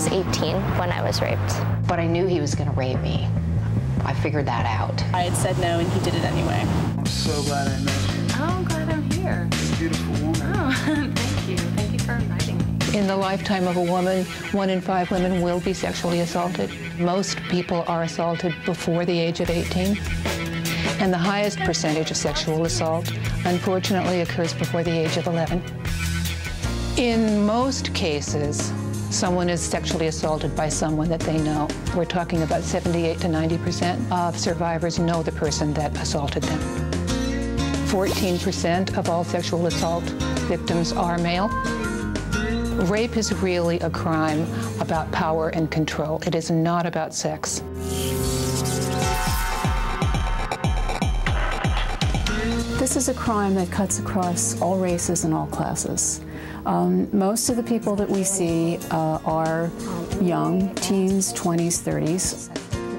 was 18 when I was raped. But I knew he was going to rape me. I figured that out. I had said no, and he did it anyway. I'm so glad I met you. Oh, I'm glad I'm here. You're a beautiful woman. Oh, thank you. Thank you for inviting me. In the lifetime of a woman, 1 in 5 women will be sexually assaulted. Most people are assaulted before the age of 18. And the highest percentage of sexual assault, unfortunately, occurs before the age of 11. In most cases, someone is sexually assaulted by someone that they know. We're talking about 78 to 90% of survivors know the person that assaulted them. 14% of all sexual assault victims are male. Rape is really a crime about power and control. It is not about sex. This is a crime that cuts across all races and all classes. Most of the people that we see are young, teens, 20s, 30s.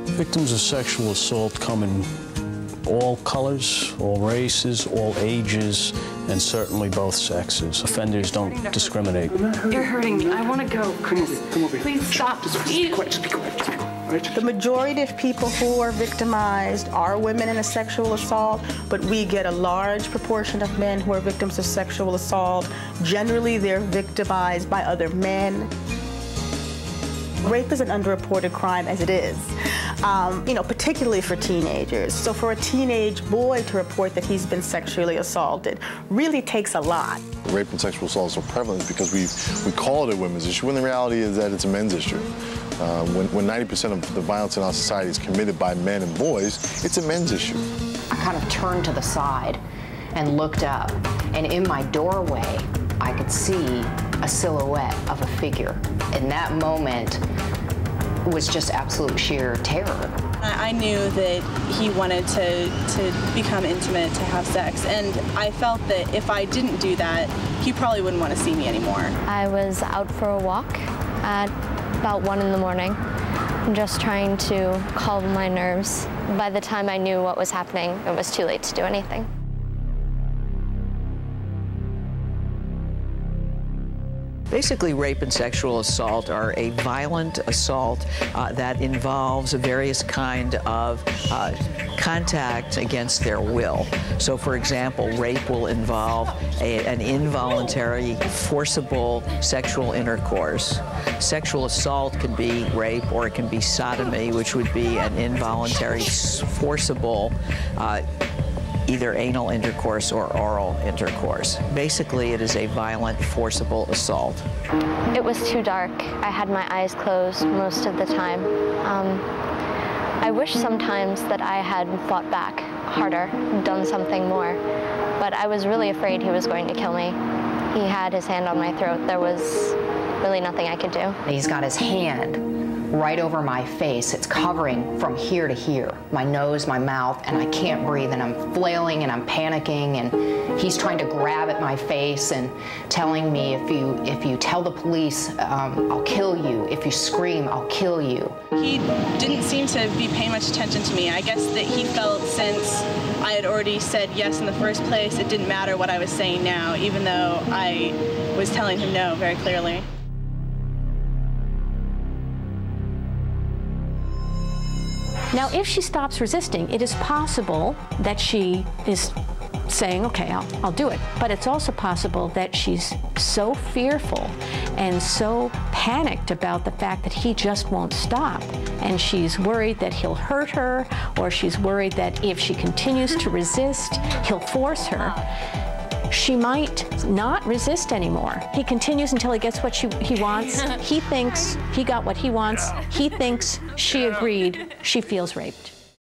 Victims of sexual assault come in all colors, all races, all ages, and certainly both sexes. Offenders don't discriminate. You're hurting me. I want to go, Chris. Come over here. Please stop. Just be quiet. Just be quiet. Just be quiet. The majority of people who are victimized are women in a sexual assault, but we get a large proportion of men who are victims of sexual assault. Generally, they're victimized by other men. Rape is an underreported crime as it is, particularly for teenagers. So for a teenage boy to report that he's been sexually assaulted really takes a lot. Rape and sexual assault is so prevalent because we call it a women's issue, when the reality is that it's a men's issue. When 90% of the violence in our society is committed by men and boys, it's a men's issue. I kind of turned to the side and looked up, and in my doorway, I could see a silhouette of a figure. In that moment, it was just absolute sheer terror. I knew that he wanted to become intimate, to have sex, and I felt that if I didn't do that, he probably wouldn't want to see me anymore. I was out for a walk at about 1 in the morning, just trying to calm my nerves. By the time I knew what was happening, it was too late to do anything. Basically, rape and sexual assault are a violent assault that involves a various kind of contact against their will. So, for example, rape will involve an involuntary, forcible sexual intercourse. Sexual assault can be rape, or it can be sodomy, which would be an involuntary, forcible either anal intercourse or oral intercourse. Basically, it is a violent, forcible assault. It was too dark. I had my eyes closed most of the time. I wish sometimes that I had fought back harder, done something more, but I was really afraid he was going to kill me. He had his hand on my throat. There was really nothing I could do. He's got his hand right over my face. It's covering from here to here, my nose, my mouth, and I can't breathe, and I'm flailing and I'm panicking, and he's trying to grab at my face and telling me, if you tell the police, I'll kill you. If you scream, I'll kill you. He didn't seem to be paying much attention to me. I guess that he felt, since I had already said yes in the first place, it didn't matter what I was saying now, even though I was telling him no very clearly. Now, if she stops resisting, it is possible that she is saying, okay, I'll do it. But it's also possible that she's so fearful and so panicked about the fact that he just won't stop. And she's worried that he'll hurt her, or she's worried that if she continues to resist, he'll force her. She might not resist anymore. He continues until he gets what he wants. He thinks he got what he wants. He thinks she agreed. She feels raped.